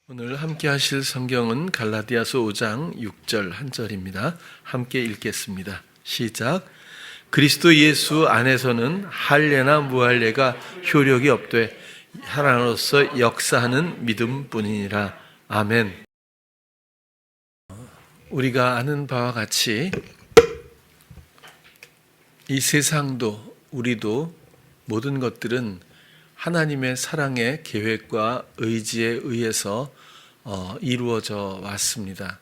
오늘 함께 하실 성경은 갈라디아서 5장 6절 한 절입니다. 함께 읽겠습니다. 시작. 그리스도 예수 안에서는 할례나 무할례가 효력이 없되 하나로서 역사하는 믿음뿐이니라. 아멘. 우리가 아는 바와 같이 이 세상도 우리도 모든 것들은 하나님의 사랑의 계획과 의지에 의해서 이루어져 왔습니다.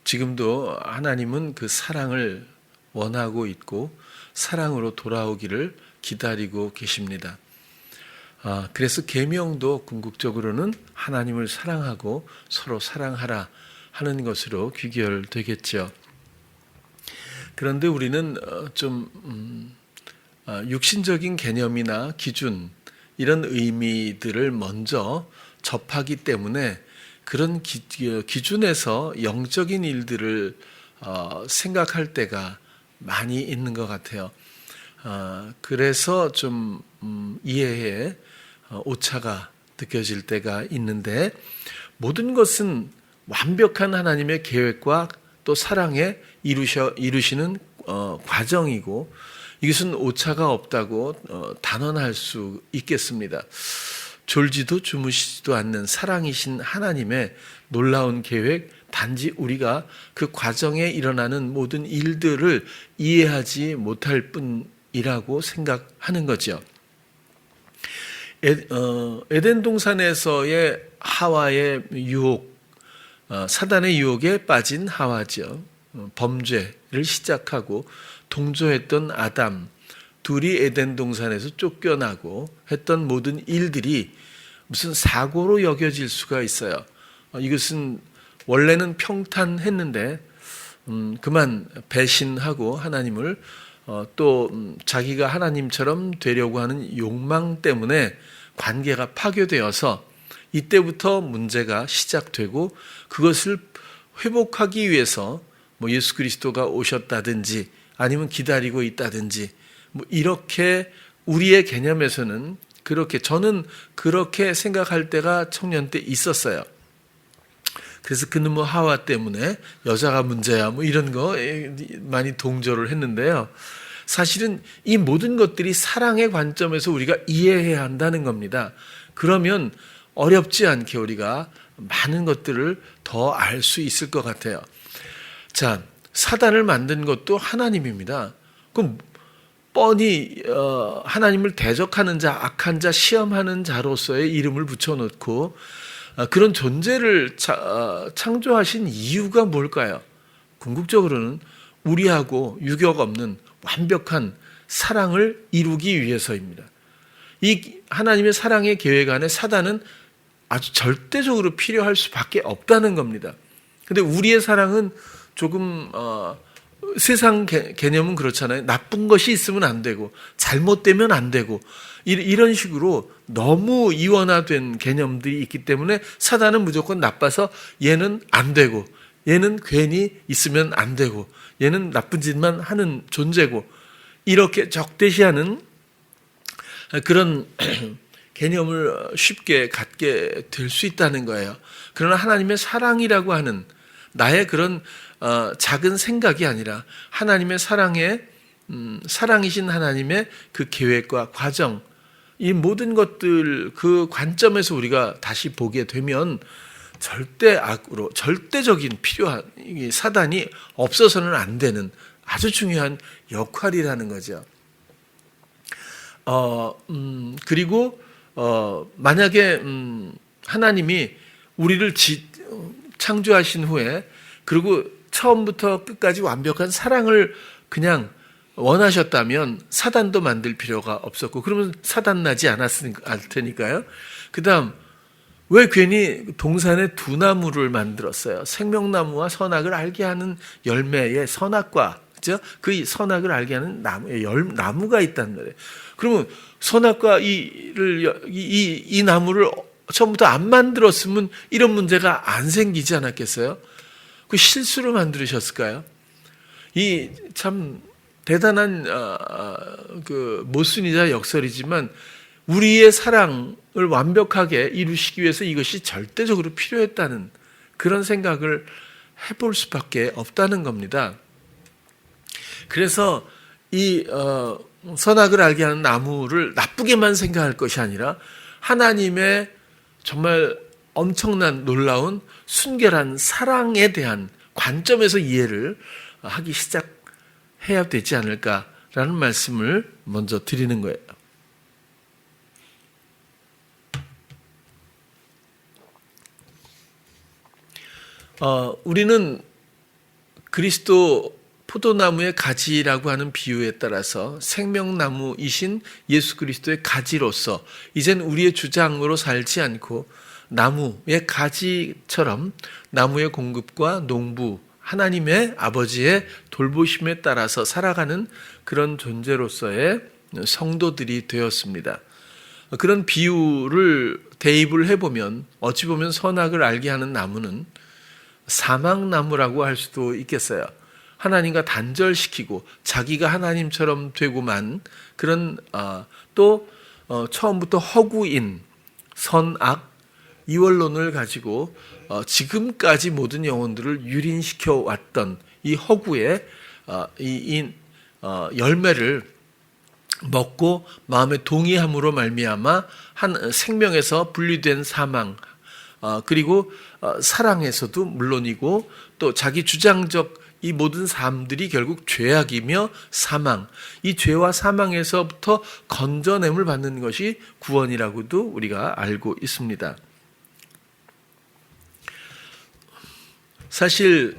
지금도 하나님은 그 사랑을 원하고 있고 사랑으로 돌아오기를 기다리고 계십니다. 그래서 계명도 궁극적으로는 하나님을 사랑하고 서로 사랑하라 하는 것으로 귀결되겠죠. 그런데 우리는 좀 육신적인 개념이나 기준 이런 의미들을 먼저 접하기 때문에 그런 기준에서 영적인 일들을 생각할 때가 많이 있는 것 같아요. 그래서 좀 이해에 오차가 느껴질 때가 있는데, 모든 것은 완벽한 하나님의 계획과 또 사랑에 이루시는 과정이고, 이것은 오차가 없다고 단언할 수 있겠습니다. 졸지도 주무시지도 않는 사랑이신 하나님의 놀라운 계획, 단지 우리가 그 과정에 일어나는 모든 일들을 이해하지 못할 뿐이라고 생각하는 거죠. 에덴 동산에서의 하와의 유혹, 사단의 유혹에 빠진 하와죠. 범죄를 시작하고 동조했던 아담, 둘이 에덴 동산에서 쫓겨나고 했던 모든 일들이 무슨 사고로 여겨질 수가 있어요. 이것은 원래는 평탄했는데 그만 배신하고 하나님을 또 자기가 하나님처럼 되려고 하는 욕망 때문에 관계가 파괴되어서 이때부터 문제가 시작되고, 그것을 회복하기 위해서 예수 그리스도가 오셨다든지 아니면 기다리고 있다든지 이렇게 우리의 개념에서는 저는 그렇게 생각할 때가 청년 때 있었어요. 그래서 그는 하와 때문에 여자가 문제야 이런 거 많이 동조를 했는데요. 사실은 이 모든 것들이 사랑의 관점에서 우리가 이해해야 한다는 겁니다. 그러면 어렵지 않게 우리가 많은 것들을 더 알 수 있을 것 같아요. 자, 사단을 만든 것도 하나님입니다. 그럼 뻔히 하나님을 대적하는 자, 악한 자, 시험하는 자로서의 이름을 붙여놓고 그런 존재를 창조하신 이유가 뭘까요? 궁극적으로는 우리하고 유격 없는 완벽한 사랑을 이루기 위해서입니다. 이 하나님의 사랑의 계획 안에 사단은 아주 절대적으로 필요할 수밖에 없다는 겁니다. 근데 우리의 사랑은 조금 세상 개념은 그렇잖아요. 나쁜 것이 있으면 안 되고 잘못되면 안 되고 이런 식으로 너무 이원화된 개념들이 있기 때문에 사단은 무조건 나빠서 얘는 안 되고, 얘는 괜히 있으면 안 되고, 얘는 나쁜 짓만 하는 존재고, 이렇게 적대시하는 그런 개념을 쉽게 갖게 될 수 있다는 거예요. 그러나 하나님의 사랑이라고 하는 나의 그런 작은 생각이 아니라 하나님의 사랑이신 하나님의 그 계획과 과정, 이 모든 것들 그 관점에서 우리가 다시 보게 되면 절대 악으로, 절대적인 필요한 사단이 없어서는 안 되는 아주 중요한 역할이라는 거죠. 그리고 만약에 하나님이 우리를 창조하신 후에, 그리고 처음부터 끝까지 완벽한 사랑을 그냥 원하셨다면 사단도 만들 필요가 없었고, 그러면 사단 나지 않았을 테니까요. 그 다음, 왜 괜히 동산에 두 나무를 만들었어요? 생명나무와 선악을 알게 하는 열매의 선악과, 그죠? 그 선악을 알게 하는 나무가 있단 말이에요. 그러면 선악과 이 나무를 처음부터 안 만들었으면 이런 문제가 안 생기지 않았겠어요? 그 실수로 만들으셨을까요? 이 참 대단한 그 모순이자 역설이지만, 우리의 사랑은 완벽하게 이루시기 위해서 이것이 절대적으로 필요했다는 그런 생각을 해볼 수밖에 없다는 겁니다. 그래서 이 선악을 알게 하는 나무를 나쁘게만 생각할 것이 아니라 하나님의 정말 엄청난 놀라운 순결한 사랑에 대한 관점에서 이해를 하기 시작해야 되지 않을까라는 말씀을 먼저 드리는 거예요. 우리는 그리스도 포도나무의 가지라고 하는 비유에 따라서 생명나무이신 예수 그리스도의 가지로서 이젠 우리의 주장으로 살지 않고 나무의 가지처럼 나무의 공급과 농부 하나님의 아버지의 돌보심에 따라서 살아가는 그런 존재로서의 성도들이 되었습니다. 그런 비유를 대입을 해보면 어찌 보면 선악을 알게 하는 나무는 사망나무라고 할 수도 있겠어요. 하나님과 단절시키고 자기가 하나님처럼 되고만 그런 또 처음부터 허구인 선악 이원론을 가지고 지금까지 모든 영혼들을 유린시켜 왔던 이 허구의 열매를 먹고 마음의 동의함으로 말미암아 한 생명에서 분리된 사망 그리고 사랑에서도 물론이고 또 자기 주장적 이 모든 삶들이 결국 죄악이며 사망, 이 죄와 사망에서부터 건져냄을 받는 것이 구원이라고도 우리가 알고 있습니다. 사실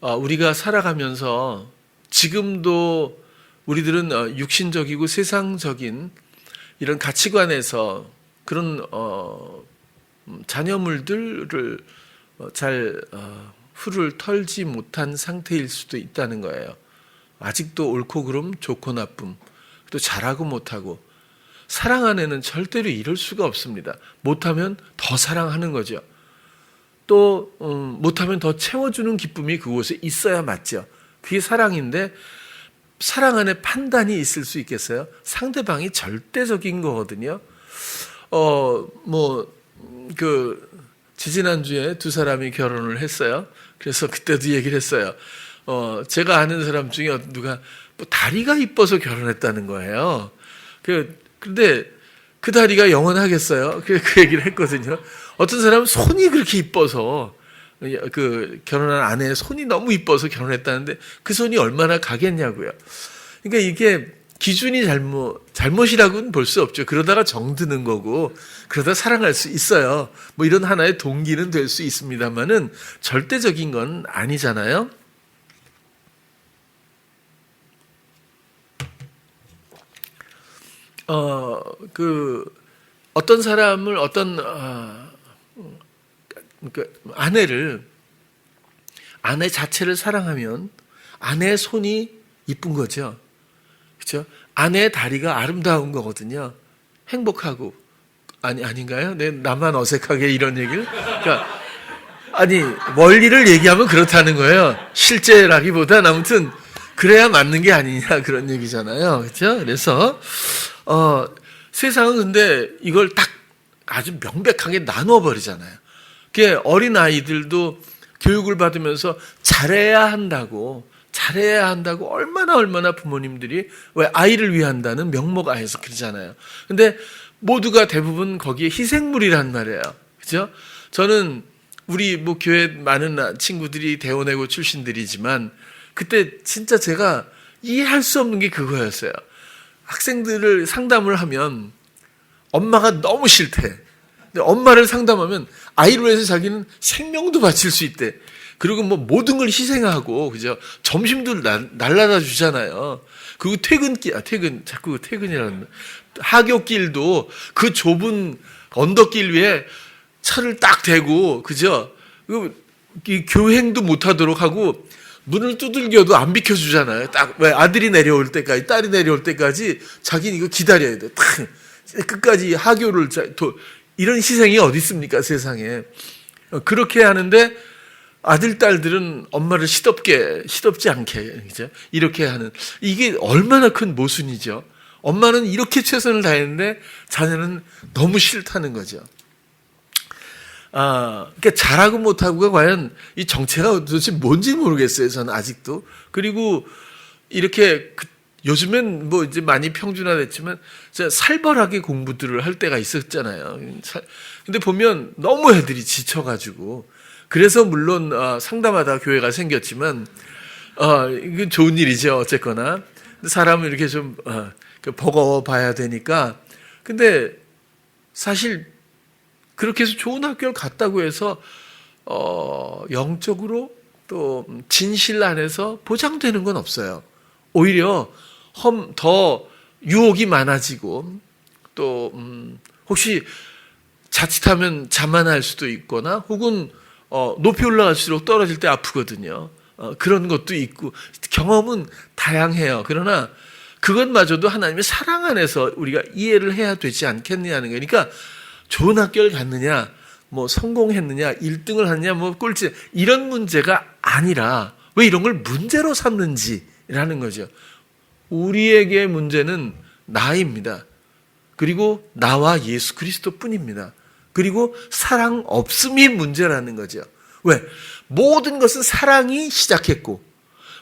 우리가 살아가면서 지금도 우리들은 육신적이고 세상적인 이런 가치관에서 그런 잔여물들을 잘 풀을 털지 못한 상태일 수도 있다는 거예요. 아직도 옳고 그름, 좋고 나쁨, 또 잘하고 못하고. 사랑 안에는 절대로 이럴 수가 없습니다. 못하면 더 사랑하는 거죠. 또 못하면 더 채워주는 기쁨이 그곳에 있어야 맞죠. 그게 사랑인데 사랑 안에 판단이 있을 수 있겠어요? 상대방이 절대적인 거거든요. 지지난주에 두 사람이 결혼을 했어요. 그래서 그때도 얘기를 했어요. 제가 아는 사람 중에 누가 다리가 이뻐서 결혼했다는 거예요. 근데 그 다리가 영원하겠어요? 그 얘기를 했거든요. 어떤 사람은 손이 그렇게 이뻐서 결혼한 아내의 손이 너무 이뻐서 결혼했다는데 그 손이 얼마나 가겠냐고요. 그러니까 이게 기준이 잘못이라고는 볼 수 없죠. 그러다가 정드는 거고, 그러다 사랑할 수 있어요. 뭐 이런 하나의 동기는 될 수 있습니다만은 절대적인 건 아니잖아요. 어떤 사람을 아내 자체를 사랑하면 아내의 손이 이쁜 거죠. 그렇죠? 아내의 다리가 아름다운 거거든요. 행복하고 아닌가요? 나만 어색하게 이런 얘기를? 그러니까 원리를 얘기하면 그렇다는 거예요. 실제라기보다는 아무튼 그래야 맞는 게 아니냐 그런 얘기잖아요. 그렇죠? 그래서 세상은 근데 이걸 딱 아주 명백하게 나누어 버리잖아요. 그게 어린 아이들도 교육을 받으면서 잘해야 한다고 얼마나 부모님들이 왜 아이를 위한다는 명목 아에서 그러잖아요. 근데 모두가 대부분 거기에 희생물이란 말이에요. 그죠? 저는 우리 교회 많은 친구들이 대원외고 출신들이지만 그때 진짜 제가 이해할 수 없는 게 그거였어요. 학생들을 상담을 하면 엄마가 너무 싫대. 근데 엄마를 상담하면 아이를 위해서 자기는 생명도 바칠 수 있대. 그리고 모든 걸 희생하고, 그죠? 점심도 날라다 주잖아요. 그리고 자꾸 퇴근이라는, 하굣길도 그 좁은 언덕길 위에 차를 딱 대고, 그죠? 이 교행도 못하도록 하고, 문을 두들겨도 안 비켜주잖아요. 왜 아들이 내려올 때까지, 딸이 내려올 때까지 자기는 이거 기다려야 돼. 탁! 끝까지 하교를, 이런 희생이 어디 있습니까, 세상에. 그렇게 하는데, 아들, 딸들은 엄마를 시덥지 않게, 그죠? 이렇게 하는, 이게 얼마나 큰 모순이죠. 엄마는 이렇게 최선을 다했는데 자녀는 너무 싫다는 거죠. 그러니까 잘하고 못하고가 과연 이 정체가 도대체 뭔지 모르겠어요. 저는 아직도. 그리고 이렇게 요즘엔 뭐 이제 많이 평준화됐지만 살벌하게 공부들을 할 때가 있었잖아요. 근데 보면 너무 애들이 지쳐가지고 그래서 물론 상담하다 교회가 생겼지만 이건 좋은 일이죠. 어쨌거나 사람을 이렇게 좀 버거워 봐야 되니까. 근데 사실 그렇게 해서 좋은 학교를 갔다고 해서 영적으로 또 진실 안에서 보장되는 건 없어요. 오히려 더 유혹이 많아지고 또 혹시 자칫하면 자만할 수도 있거나 혹은 높이 올라갈수록 떨어질 때 아프거든요. 그런 것도 있고 경험은 다양해요. 그러나 그것마저도 하나님의 사랑 안에서 우리가 이해를 해야 되지 않겠느냐는 거예요. 그러니까 좋은 학교를 갔느냐, 뭐 성공했느냐, 1등을 하느냐, 뭐 꼴찌 이런 문제가 아니라 왜 이런 걸 문제로 삼는지라는 거죠. 우리에게 문제는 나입니다. 그리고 나와 예수 그리스도뿐입니다. 그리고 사랑 없음이 문제라는 거죠. 왜? 모든 것은 사랑이 시작했고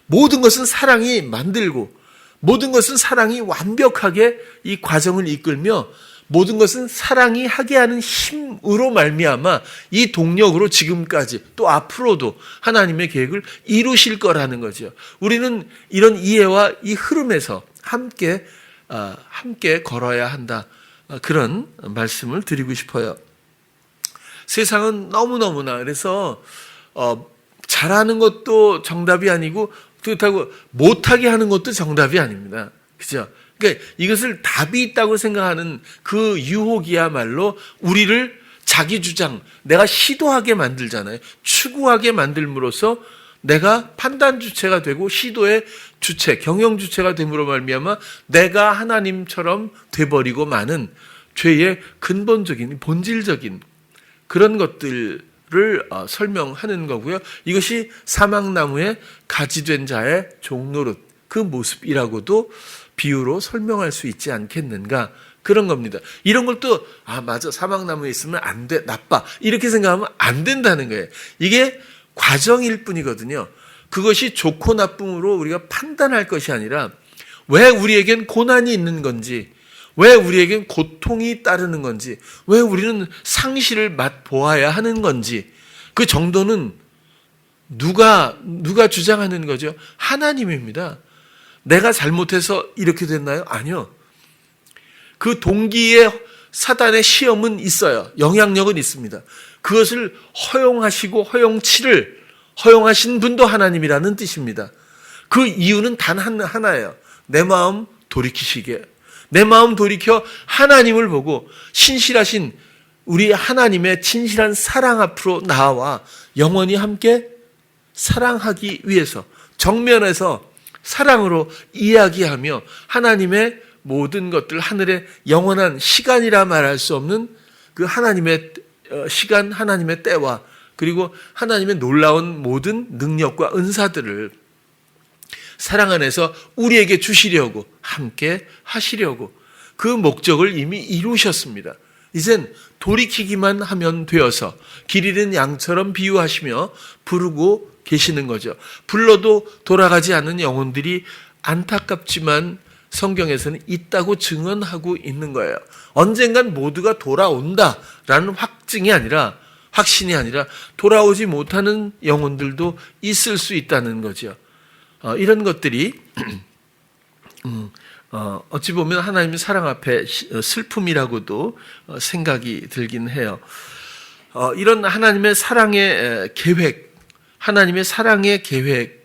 모든 것은 사랑이 만들고 모든 것은 사랑이 완벽하게 이 과정을 이끌며 모든 것은 사랑이 하게 하는 힘으로 말미암아 이 동력으로 지금까지 또 앞으로도 하나님의 계획을 이루실 거라는 거죠. 우리는 이런 이해와 이 흐름에서 함께 걸어야 한다. 그런 말씀을 드리고 싶어요. 세상은 너무너무나 그래서 잘하는 것도 정답이 아니고 그렇다고 못하게 하는 것도 정답이 아닙니다. 그죠? 그러니까 이것을 답이 있다고 생각하는 그 유혹이야말로 우리를 자기 주장, 내가 시도하게 만들잖아요. 추구하게 만들므로써 내가 판단 주체가 되고 시도의 주체, 경영 주체가 됨으로 말미암아 내가 하나님처럼 돼버리고 마는 죄의 근본적인, 본질적인 그런 것들을 설명하는 거고요. 이것이 사막나무에 가지된 자의 종노릇, 그 모습이라고도 비유로 설명할 수 있지 않겠는가, 그런 겁니다. 이런 걸 또 맞아, 사막나무에 있으면 안 돼, 나빠, 이렇게 생각하면 안 된다는 거예요. 이게 과정일 뿐이거든요. 그것이 좋고 나쁨으로 우리가 판단할 것이 아니라 왜 우리에겐 고난이 있는 건지, 왜 우리에겐 고통이 따르는 건지, 왜 우리는 상실을 맛보아야 하는 건지, 그 정도는 누가 주장하는 거죠? 하나님입니다. 내가 잘못해서 이렇게 됐나요? 아니요. 그 동기에 사단의 시험은 있어요. 영향력은 있습니다. 그것을 허용하시고 허용하신 분도 하나님이라는 뜻입니다. 그 이유는 단 하나예요. 내 마음 돌이키시게. 내 마음 돌이켜 하나님을 보고 신실하신 우리 하나님의 진실한 사랑 앞으로 나와 영원히 함께 사랑하기 위해서 정면에서 사랑으로 이야기하며 하나님의 모든 것들, 하늘의 영원한 시간이라 말할 수 없는 그 하나님의 시간, 하나님의 때와 그리고 하나님의 놀라운 모든 능력과 은사들을 사랑 안에서 우리에게 주시려고, 함께 하시려고 그 목적을 이미 이루셨습니다. 이젠 돌이키기만 하면 되어서 길 잃은 양처럼 비유하시며 부르고 계시는 거죠. 불러도 돌아가지 않는 영혼들이 안타깝지만 성경에서는 있다고 증언하고 있는 거예요. 언젠간 모두가 돌아온다라는 확신이 아니라 돌아오지 못하는 영혼들도 있을 수 있다는 거죠. 이런 것들이 어찌 보면 하나님의 사랑 앞에 슬픔이라고도 생각이 들긴 해요. 이런 하나님의 사랑의 계획, 하나님의 사랑의 계획을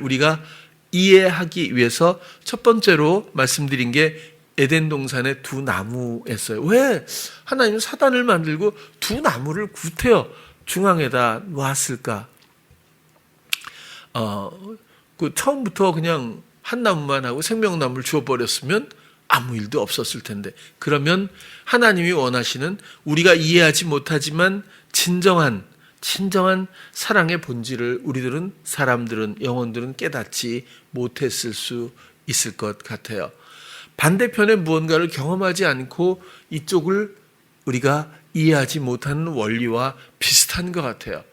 우리가 이해하기 위해서 첫 번째로 말씀드린 게 에덴 동산의 두 나무였어요. 왜 하나님은 사단을 만들고 두 나무를 구태여 중앙에다 놓았을까? 그 처음부터 그냥 한 나무만 하고 생명나무를 주어버렸으면 아무 일도 없었을 텐데, 그러면 하나님이 원하시는 우리가 이해하지 못하지만 진정한 사랑의 본질을 사람들은, 영혼들은 깨닫지 못했을 수 있을 것 같아요. 반대편에 무언가를 경험하지 않고 이쪽을 우리가 이해하지 못하는 원리와 비슷한 것 같아요.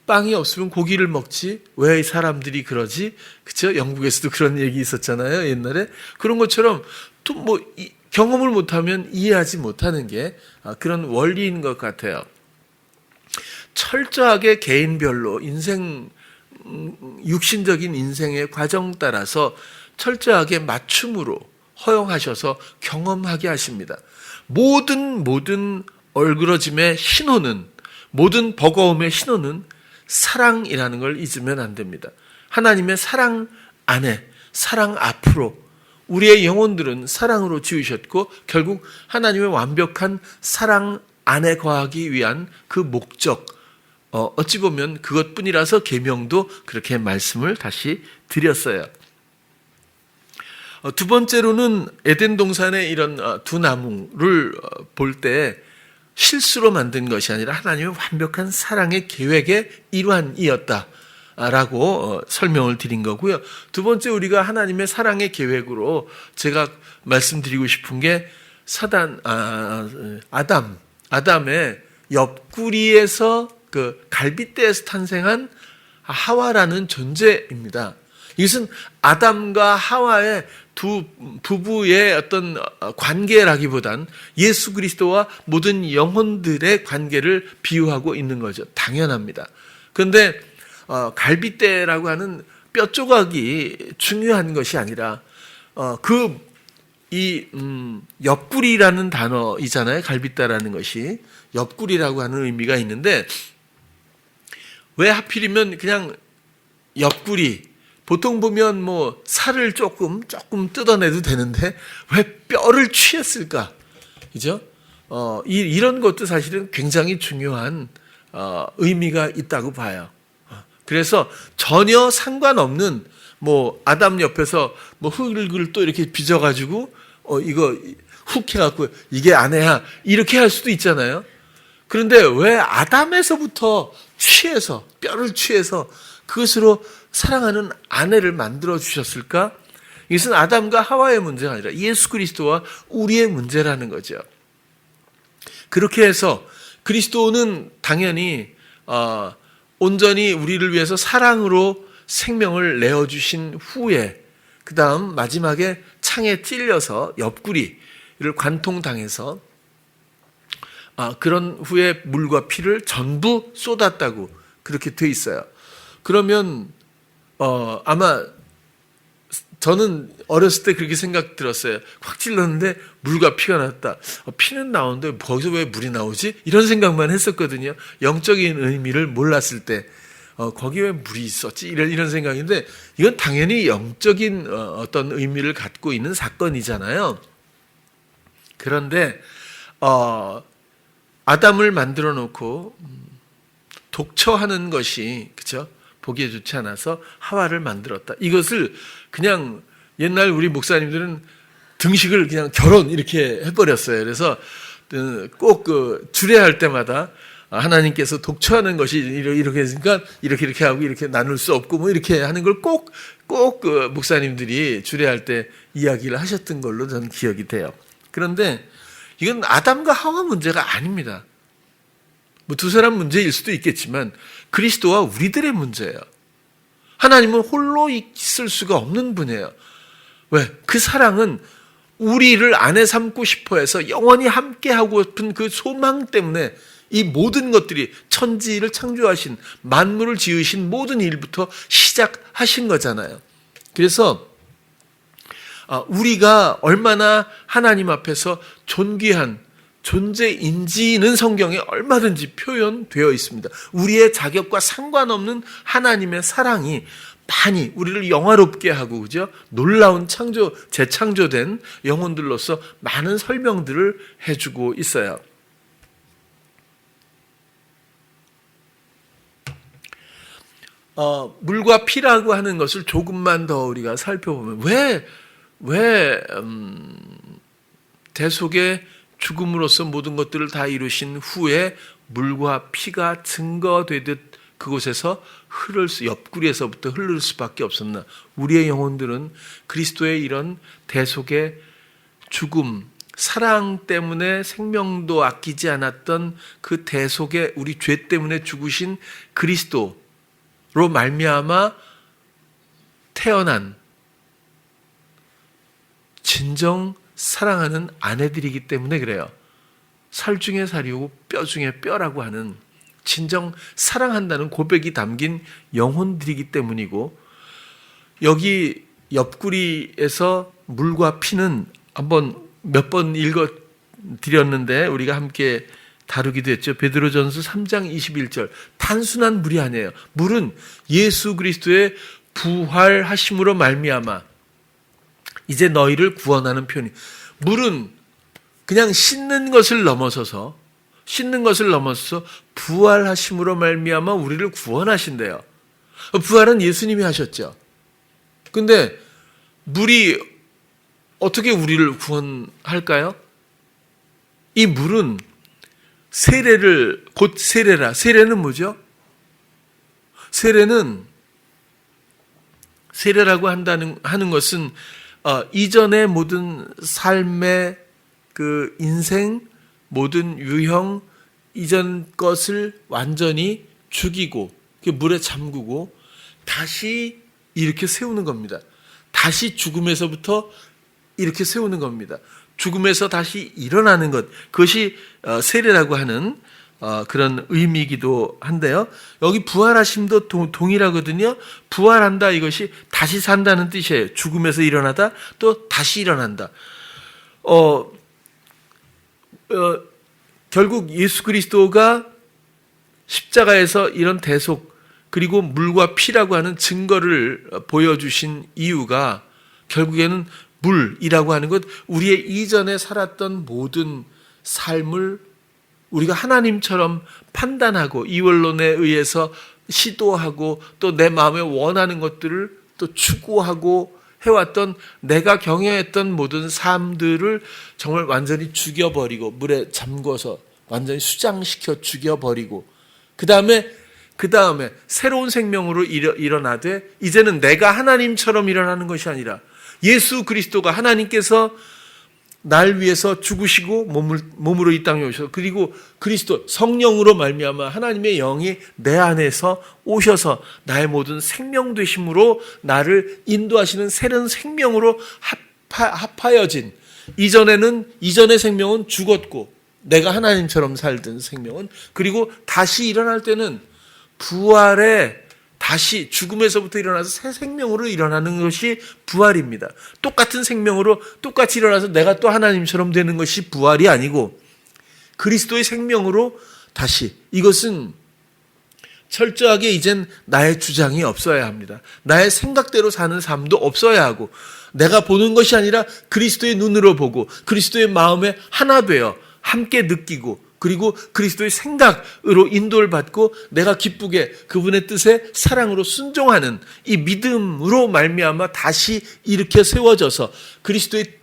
빵이 없으면 고기를 먹지 왜 사람들이 그러지? 그렇죠? 영국에서도 그런 얘기 있었잖아요, 옛날에. 그런 것처럼 또 뭐 경험을 못하면 이해하지 못하는 게 그런 원리인 것 같아요. 철저하게 개인별로 육신적인 인생의 과정 따라서 철저하게 맞춤으로 허용하셔서 경험하게 하십니다. 모든 얼그러짐의 신호는, 모든 버거움의 신호는 사랑이라는 걸 잊으면 안 됩니다. 하나님의 사랑 안에, 사랑 앞으로 우리의 영혼들은 사랑으로 지으셨고 결국 하나님의 완벽한 사랑 안에 거하기 위한 그 목적, 어찌 보면 그것뿐이라서 계명도 그렇게 말씀을 다시 드렸어요. 두 번째로는 에덴 동산의 이런 두 나무를 볼 때 실수로 만든 것이 아니라 하나님의 완벽한 사랑의 계획의 일환이었다라고 설명을 드린 거고요. 두 번째, 우리가 하나님의 사랑의 계획으로 제가 말씀드리고 싶은 게 아담의 옆구리에서 그 갈빗대에서 탄생한 하와라는 존재입니다. 이것은 아담과 하와의 두 부부의 어떤 관계라기보단 예수 그리스도와 모든 영혼들의 관계를 비유하고 있는 거죠. 당연합니다. 그런데 갈빗대라고 하는 뼈 조각이 중요한 것이 아니라 옆구리라는 단어이잖아요. 갈빗대라는 것이 옆구리라고 하는 의미가 있는데 왜 하필이면 그냥 옆구리, 보통 보면 뭐 살을 조금 뜯어내도 되는데 왜 뼈를 취했을까? 그죠? 이런 것도 사실은 굉장히 중요한 의미가 있다고 봐요. 그래서 전혀 상관없는 뭐 아담 옆에서 뭐 흙을 또 이렇게 빚어가지고 이거 훅 해갖고 이게 아내야 이렇게 할 수도 있잖아요. 그런데 왜 아담에서부터 뼈를 취해서 그것으로 사랑하는 아내를 만들어 주셨을까? 이것은 아담과 하와의 문제가 아니라 예수 그리스도와 우리의 문제라는 거죠. 그렇게 해서 그리스도는 당연히 온전히 우리를 위해서 사랑으로 생명을 내어주신 후에 그 다음 마지막에 창에 찔려서 옆구리를 관통당해서 그런 후에 물과 피를 전부 쏟았다고 그렇게 돼 있어요. 그러면 아마 저는 어렸을 때 그렇게 생각 들었어요. 확 찔렀는데 물과 피가 났다. 피는 나오는데 거기서 왜 물이 나오지? 이런 생각만 했었거든요. 영적인 의미를 몰랐을 때 거기 왜 물이 있었지? 이런 생각인데 이건 당연히 영적인 어떤 의미를 갖고 있는 사건이잖아요. 그런데 아담을 만들어 놓고 독처하는 것이 그렇죠? 보기에 좋지 않아서 하와를 만들었다. 이것을 그냥 옛날 우리 목사님들은 등식을 그냥 결혼 이렇게 해버렸어요. 그래서 꼭 주례할 때마다 하나님께서 독처하는 것이 이렇게 했으니까 이렇게 하고 이렇게 나눌 수 없고 뭐 이렇게 하는 걸 꼭 그 목사님들이 주례할 때 이야기를 하셨던 걸로 저는 기억이 돼요. 그런데 이건 아담과 하와 문제가 아닙니다. 뭐 두 사람 문제일 수도 있겠지만 그리스도와 우리들의 문제예요. 하나님은 홀로 있을 수가 없는 분이에요. 왜? 그 사랑은 우리를 아내 삼고 싶어 해서 영원히 함께하고 싶은 그 소망 때문에 이 모든 것들이 천지를 창조하신 만물을 지으신 모든 일부터 시작하신 거잖아요. 그래서 우리가 얼마나 하나님 앞에서 존귀한 존재인지는 성경에 얼마든지 표현되어 있습니다. 우리의 자격과 상관없는 하나님의 사랑이 많이 우리를 영화롭게 하고 그죠? 놀라운 재창조된 영혼들로서 많은 설명들을 해주고 있어요. 물과 피라고 하는 것을 조금만 더 우리가 살펴보면 왜 대속의 죽음으로써 모든 것들을 다 이루신 후에 물과 피가 증거되듯 그곳에서 옆구리에서부터 흐를 수밖에 없었나. 우리의 영혼들은 그리스도의 이런 대속의 죽음, 사랑 때문에 생명도 아끼지 않았던 그 대속의 우리 죄 때문에 죽으신 그리스도로 말미암아 태어난 진정 사랑하는 아내들이기 때문에 그래요. 살 중에 살이고 뼈 중에 뼈라고 하는 진정 사랑한다는 고백이 담긴 영혼들이기 때문이고, 여기 옆구리에서 물과 피는 한번 몇 번 읽어 드렸는데 우리가 함께 다루기도 했죠. 베드로전서 3장 21절. 단순한 물이 아니에요. 물은 예수 그리스도의 부활하심으로 말미암아 이제 너희를 구원하는 표현이. 물은 그냥 씻는 것을 넘어서서 부활하심으로 말미암아 우리를 구원하신대요. 부활은 예수님이 하셨죠. 근데 물이 어떻게 우리를 구원할까요? 이 물은 세례는 뭐죠? 세례라고 하는 것은 이전의 모든 삶의 그 인생, 모든 유형, 이전 것을 완전히 죽이고 물에 잠그고 다시 이렇게 세우는 겁니다. 다시 죽음에서부터 이렇게 세우는 겁니다. 죽음에서 다시 일어나는 것, 그것이 세례라고 하는 그런 의미이기도 한데요. 여기 부활하심도 동일하거든요. 부활한다, 이것이 다시 산다는 뜻이에요. 죽음에서 일어나다, 또 다시 일어난다. 결국 예수 그리스도가 십자가에서 이런 대속, 그리고 물과 피라고 하는 증거를 보여주신 이유가 결국에는 물이라고 하는 것, 우리의 이전에 살았던 모든 삶을 우리가 하나님처럼 판단하고 이원론에 의해서 시도하고 또 내 마음에 원하는 것들을 또 추구하고 해왔던 내가 경영했던 모든 삶들을 정말 완전히 죽여버리고 물에 잠궈서 완전히 수장시켜 죽여버리고 그 다음에 새로운 생명으로 일어나되 이제는 내가 하나님처럼 일어나는 것이 아니라 예수 그리스도가 하나님께서 날 위해서 죽으시고 몸으로 이 땅에 오셔서 그리고 그리스도 성령으로 말미암아 하나님의 영이 내 안에서 오셔서 나의 모든 생명 되심으로 나를 인도하시는 새로운 생명으로 합하여진 이전의 생명은 죽었고 내가 하나님처럼 살던 생명은 그리고 다시 일어날 때는 부활에 다시 죽음에서부터 일어나서 새 생명으로 일어나는 것이 부활입니다. 똑같은 생명으로 똑같이 일어나서 내가 또 하나님처럼 되는 것이 부활이 아니고 그리스도의 생명으로 다시, 이것은 철저하게 이젠 나의 주장이 없어야 합니다. 나의 생각대로 사는 삶도 없어야 하고 내가 보는 것이 아니라 그리스도의 눈으로 보고 그리스도의 마음에 하나 되어 함께 느끼고 그리고 그리스도의 생각으로 인도를 받고 내가 기쁘게 그분의 뜻에 사랑으로 순종하는 이 믿음으로 말미암아 다시 일으켜 세워져서 그리스도의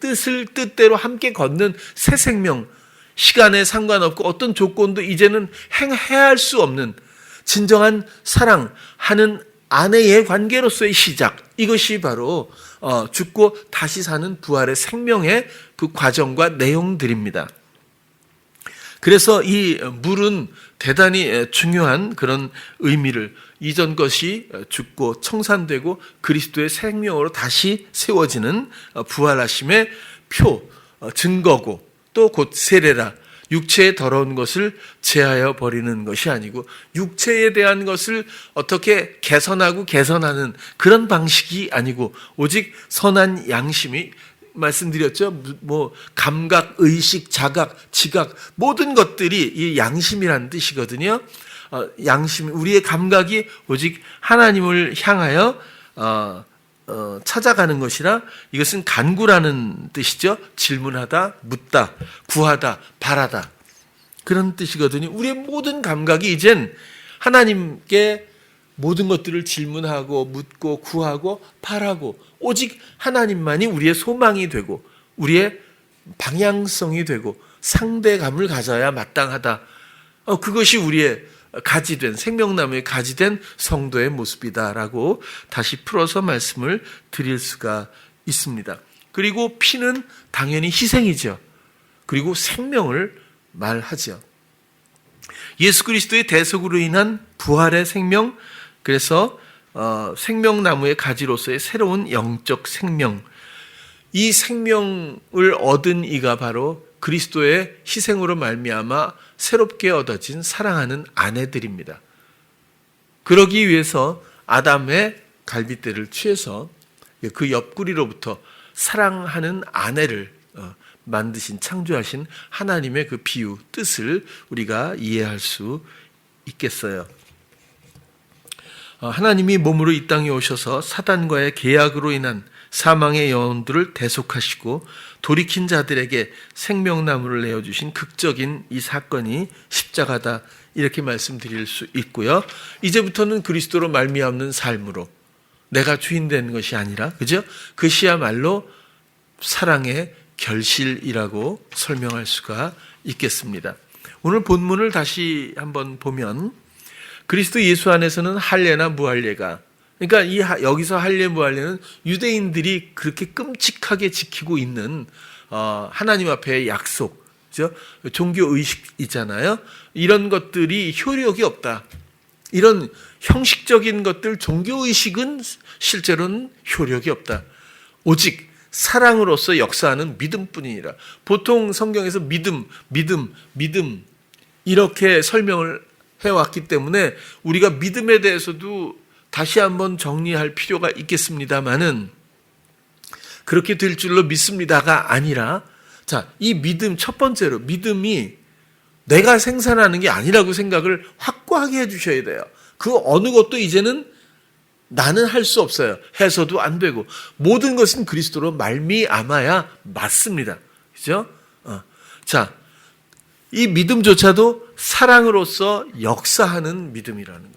뜻대로 함께 걷는 새 생명, 시간에 상관없고 어떤 조건도 이제는 행해할 수 없는 진정한 사랑하는 아내의 관계로서의 시작, 이것이 바로 죽고 다시 사는 부활의 생명의 그 과정과 내용들입니다. 그래서 이 물은 대단히 중요한 그런 의미를, 이전 것이 죽고 청산되고 그리스도의 생명으로 다시 세워지는 부활하심의 표, 증거고 또 곧 세례라. 육체의 더러운 것을 제하여 버리는 것이 아니고 육체에 대한 것을 어떻게 개선하는 그런 방식이 아니고 오직 선한 양심이, 말씀드렸죠. 뭐 감각, 의식, 자각, 지각 모든 것들이 이 양심이라는 뜻이거든요. 양심, 우리의 감각이 오직 하나님을 향하여 찾아가는 것이라, 이것은 간구라는 뜻이죠. 질문하다, 묻다, 구하다, 바라다 그런 뜻이거든요. 우리의 모든 감각이 이젠 하나님께 모든 것들을 질문하고 묻고 구하고 바라고 오직 하나님만이 우리의 소망이 되고 우리의 방향성이 되고 상대감을 가져야 마땅하다. 그것이 우리의 가지된 생명나무에 가지된 성도의 모습이다라고 다시 풀어서 말씀을 드릴 수가 있습니다. 그리고 피는 당연히 희생이죠. 그리고 생명을 말하죠. 예수 그리스도의 대속으로 인한 부활의 생명, 그래서 생명나무의 가지로서의 새로운 영적 생명, 이 생명을 얻은 이가 바로 그리스도의 희생으로 말미암아 새롭게 얻어진 사랑하는 아내들입니다. 그러기 위해서 아담의 갈빗대를 취해서 그 옆구리로부터 사랑하는 아내를 만드신, 창조하신 하나님의 그 비유, 뜻을 우리가 이해할 수 있겠어요. 하나님이 몸으로 이 땅에 오셔서 사단과의 계약으로 인한 사망의 영혼들을 대속하시고 돌이킨 자들에게 생명나무를 내어주신 극적인 이 사건이 십자가다, 이렇게 말씀드릴 수 있고요. 이제부터는 그리스도로 말미암는 삶으로 내가 주인 된 것이 아니라, 그죠? 그것이야말로 사랑의 결실이라고 설명할 수가 있겠습니다. 오늘 본문을 다시 한번 보면 그리스도 예수 안에서는 할례나 무할례가, 그러니까 여기서 할례 무할례는 유대인들이 그렇게 끔찍하게 지키고 있는 하나님 앞에의 약속, 그죠? 종교 의식이잖아요. 이런 것들이 효력이 없다. 이런 형식적인 것들, 종교 의식은 실제로는 효력이 없다. 오직 사랑으로서 역사하는 믿음뿐이니라. 보통 성경에서 믿음 이렇게 설명을 해왔기 때문에 우리가 믿음에 대해서도 다시 한번 정리할 필요가 있겠습니다만은, 그렇게 될 줄로 믿습니다가 아니라, 자, 이 믿음, 첫 번째로 믿음이 내가 생산하는 게 아니라고 생각을 확고하게 해주셔야 돼요. 그 어느 것도 이제는 나는 할 수 없어요. 해서도 안 되고, 모든 것은 그리스도로 말미암아야 맞습니다. 그죠? 자, 이 믿음조차도 사랑으로서 역사하는 믿음이라는 거예요.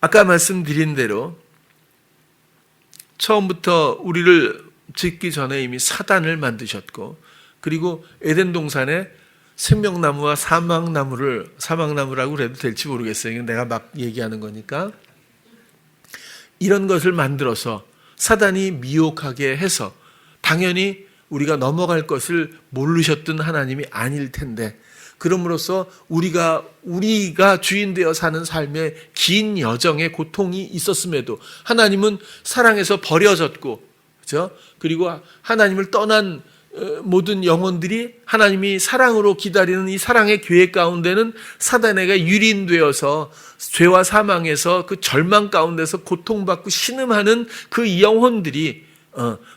아까 말씀드린 대로 처음부터 우리를 짓기 전에 이미 사단을 만드셨고, 그리고 에덴 동산에 생명나무와 사망나무라고 그래도 될지 모르겠어요. 내가 막 얘기하는 거니까. 이런 것을 만들어서 사단이 미혹하게 해서 당연히 우리가 넘어갈 것을 모르셨던 하나님이 아닐 텐데, 그럼으로써 우리가 주인 되어 사는 삶의 긴 여정의 고통이 있었음에도 하나님은 사랑에서 버려졌고, 그죠? 그리고 하나님을 떠난 모든 영혼들이 하나님이 사랑으로 기다리는 이 사랑의 계획 가운데는 사단에게 유린되어서 죄와 사망에서 그 절망 가운데서 고통받고 신음하는 그 영혼들이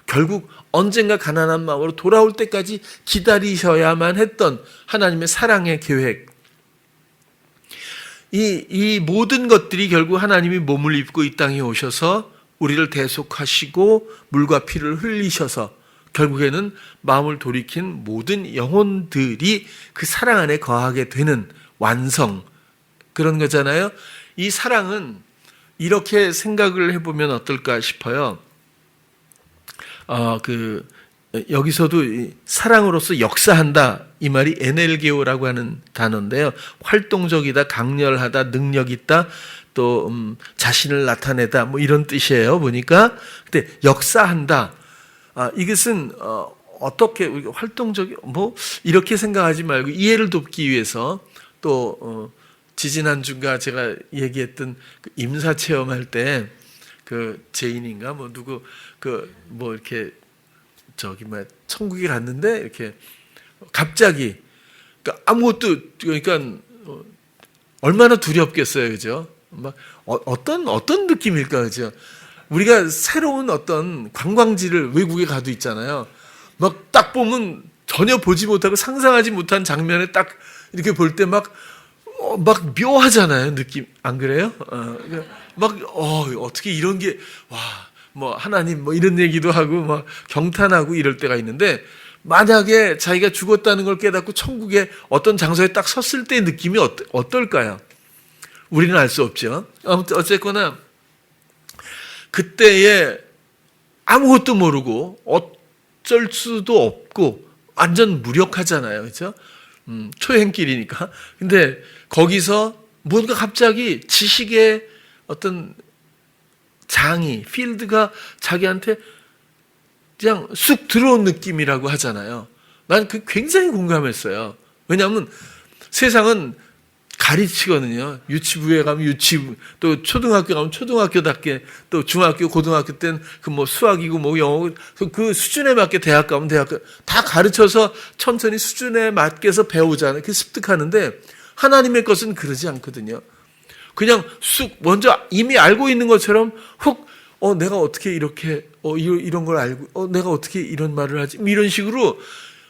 결국 언젠가 가난한 마음으로 돌아올 때까지 기다리셔야만 했던 하나님의 사랑의 계획, 이 모든 것들이 결국 하나님이 몸을 입고 이 땅에 오셔서 우리를 대속하시고 물과 피를 흘리셔서 결국에는 마음을 돌이킨 모든 영혼들이 그 사랑 안에 거하게 되는 완성, 그런 거잖아요. 이 사랑은 이렇게 생각을 해보면 어떨까 싶어요. 여기서도 사랑으로서 역사한다, 이 말이 에넬게오라고 하는 단어인데요. 활동적이다, 강렬하다, 능력 있다, 또 자신을 나타내다, 뭐 이런 뜻이에요. 보니까. 근데 역사한다. 이것은 어떻게 우리가 활동적이 이렇게 생각하지 말고 이해를 돕기 위해서 또 지지난주가 제가 얘기했던 그 임사 체험할 때 그 제인인가 누구 이렇게 천국에 갔는데 이렇게 갑자기 아무것도, 그러니까 얼마나 두렵겠어요, 그죠? 막 어떤 느낌일까, 그죠? 우리가 새로운 어떤 관광지를 외국에 가도 있잖아요. 막 딱 보면 전혀 보지 못하고 상상하지 못한 장면에 딱 이렇게 볼 때 막 묘하잖아요, 느낌. 안 그래요? 어떻게 이런 게, 하나님 이런 얘기도 하고 막 경탄하고 이럴 때가 있는데, 만약에 자기가 죽었다는 걸 깨닫고 천국의 어떤 장소에 딱 섰을 때의 느낌이 어떨까요? 우리는 알 수 없죠. 아무튼 어쨌거나 그때에 아무것도 모르고 어쩔 수도 없고 완전 무력하잖아요. 그렇죠? 초행길이니까. 근데 거기서 뭔가 갑자기 지식의 어떤 장이, 필드가 자기한테 그냥 쑥 들어온 느낌이라고 하잖아요. 난 그 굉장히 공감했어요. 왜냐하면 세상은 가르치거든요. 유치부에 가면 유치부, 또 초등학교 가면 초등학교답게, 또 중학교, 고등학교 때는 그 뭐 수학이고 뭐 영어, 그 수준에 맞게 대학 가면 대학 다 가르쳐서 천천히 수준에 맞게서 배우잖아요. 그 습득하는데 하나님의 것은 그러지 않거든요. 그냥 쑥 먼저 이미 알고 있는 것처럼 훅 내가 어떻게 이렇게 이런 걸 알고 내가 어떻게 이런 말을 하지? 이런 식으로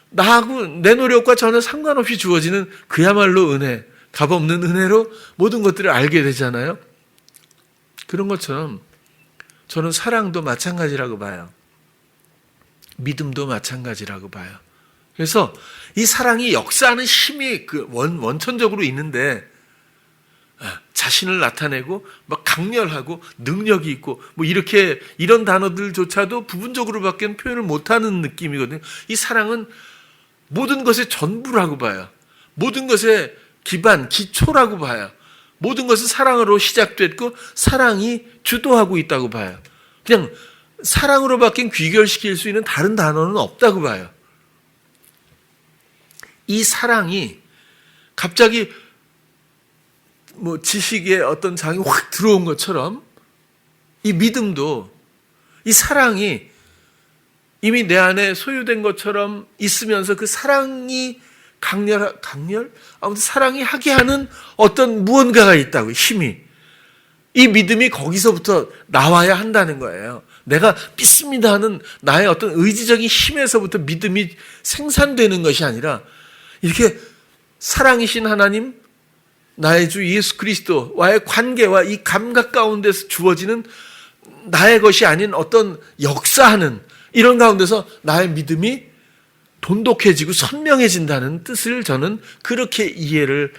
나하고 내 노력과 전혀 상관없이 주어지는 그야말로 은혜, 값없는 은혜로 모든 것들을 알게 되잖아요. 그런 것처럼 저는 사랑도 마찬가지라고 봐요. 믿음도 마찬가지라고 봐요. 그래서 이 사랑이 역사하는 힘이 원천적으로 있는데 자신을 나타내고 막 강렬하고 능력이 있고 뭐 이렇게 이런 단어들조차도 부분적으로밖에 표현을 못하는 느낌이거든요. 이 사랑은 모든 것의 전부라고 봐요. 모든 것의 기반, 기초라고 봐요. 모든 것은 사랑으로 시작됐고 사랑이 주도하고 있다고 봐요. 그냥 사랑으로밖에 귀결시킬 수 있는 다른 단어는 없다고 봐요. 이 사랑이 갑자기 뭐 지식의 어떤 장이 확 들어온 것처럼 이 믿음도 이 사랑이 이미 내 안에 소유된 것처럼 있으면서 그 사랑이 강렬? 아무튼 사랑이 하게 하는 어떤 무언가가 있다고, 힘이. 이 믿음이 거기서부터 나와야 한다는 거예요. 내가 믿습니다 하는 나의 어떤 의지적인 힘에서부터 믿음이 생산되는 것이 아니라 이렇게 사랑이신 하나님, 나의 주 예수 그리스도와의 관계와 이 감각 가운데서 주어지는 나의 것이 아닌 어떤 역사하는 이런 가운데서 나의 믿음이 돈독해지고 선명해진다는 뜻을 저는 그렇게 이해를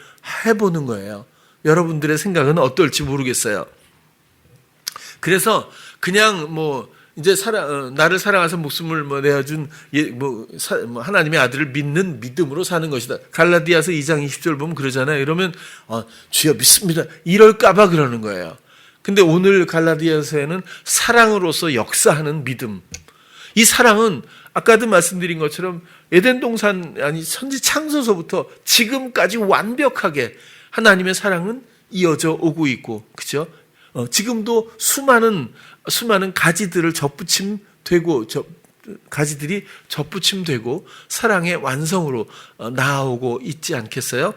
해보는 거예요. 여러분들의 생각은 어떨지 모르겠어요. 그래서 그냥 뭐 이제 나를 사랑해서 목숨을 내어준 하나님의 아들을 믿는 믿음으로 사는 것이다. 갈라디아서 2장 20절 보면 그러잖아요. 이러면 주여 믿습니다. 이럴까봐 그러는 거예요. 근데 오늘 갈라디아서에는 사랑으로서 역사하는 믿음. 이 사랑은 아까도 말씀드린 것처럼 에덴 동산 천지 창조서부터 지금까지 완벽하게 하나님의 사랑은 이어져 오고 있고, 그죠? 지금도 수많은 가지들을 가지들이 접붙임되고 사랑의 완성으로 나아오고 있지 않겠어요?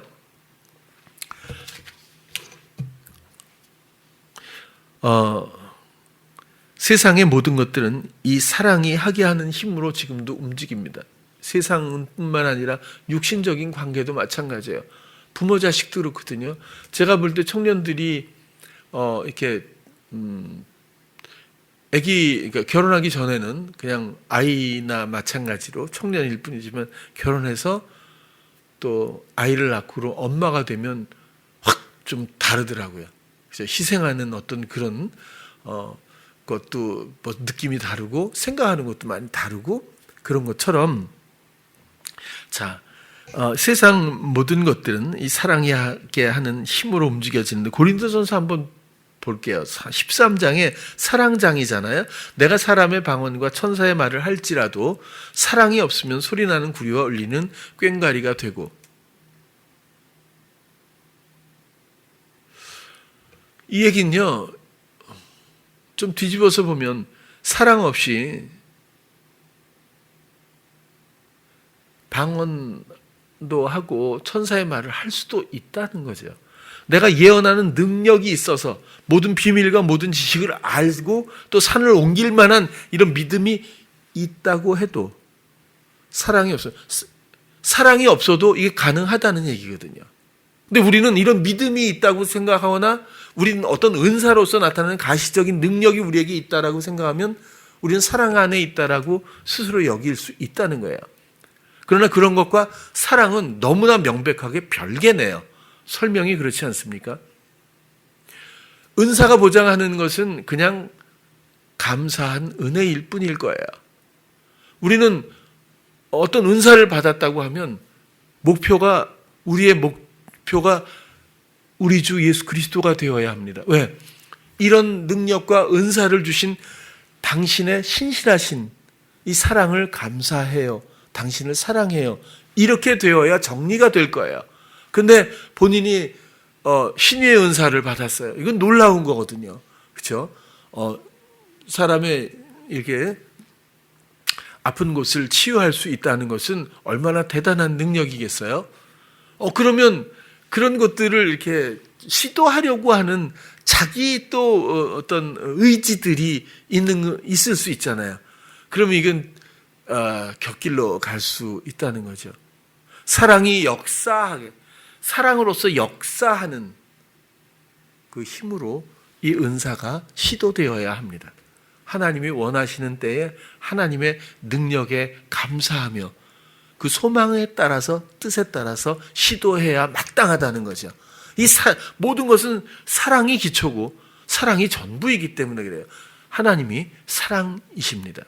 세상의 모든 것들은 이 사랑이 하게 하는 힘으로 지금도 움직입니다. 세상뿐만 아니라 육신적인 관계도 마찬가지예요. 부모 자식도 그렇거든요. 제가 볼 때 청년들이 이렇게 그러니까 결혼하기 전에는 그냥 아이나 마찬가지로 청년일 뿐이지만 결혼해서 또 아이를 낳고 엄마가 되면 확 좀 다르더라고요. 그래서 희생하는 어떤 그런 것도 뭐 느낌이 다르고 생각하는 것도 많이 다르고 그런 것처럼 세상 모든 것들은 이 사랑하게 하는 힘으로 움직여지는데 고린도전서 한번 볼게요. 13장에 사랑장이잖아요. 내가 사람의 방언과 천사의 말을 할지라도 사랑이 없으면 소리나는 구리와 울리는 꽹과리가 되고, 이 얘기는요 좀 뒤집어서 보면 사랑 없이 방언도 하고 천사의 말을 할 수도 있다는 거죠. 내가 예언하는 능력이 있어서 모든 비밀과 모든 지식을 알고 또 산을 옮길 만한 이런 믿음이 있다고 해도 사랑이 없어요. 사랑이 없어도 이게 가능하다는 얘기거든요. 근데 우리는 이런 믿음이 있다고 생각하거나 우리는 어떤 은사로서 나타나는 가시적인 능력이 우리에게 있다라고 생각하면 우리는 사랑 안에 있다라고 스스로 여길 수 있다는 거예요. 그러나 그런 것과 사랑은 너무나 명백하게 별개네요. 설명이 그렇지 않습니까? 은사가 보장하는 것은 그냥 감사한 은혜일 뿐일 거예요. 우리는 어떤 은사를 받았다고 하면 우리의 목표가 우리 주 예수 그리스도가 되어야 합니다. 왜? 이런 능력과 은사를 주신 당신의 신실하신 이 사랑을 감사해요. 당신을 사랑해요. 이렇게 되어야 정리가 될 거예요. 근데 본인이 신유의 은사를 받았어요. 이건 놀라운 거거든요. 그렇죠? 사람의 이렇게 아픈 곳을 치유할 수 있다는 것은 얼마나 대단한 능력이겠어요? 그러면 그런 것들을 이렇게 시도하려고 하는 자기 또 어떤 의지들이 있을 수 있잖아요. 그러면 이건 곁길로 갈 수 있다는 거죠. 사랑이 역사하게, 사랑으로서 역사하는 그 힘으로 이 은사가 시도되어야 합니다. 하나님이 원하시는 때에 하나님의 능력에 감사하며 그 소망에 따라서, 뜻에 따라서 시도해야 마땅하다는 거죠. 모든 것은 사랑이 기초고 사랑이 전부이기 때문에 그래요. 하나님이 사랑이십니다.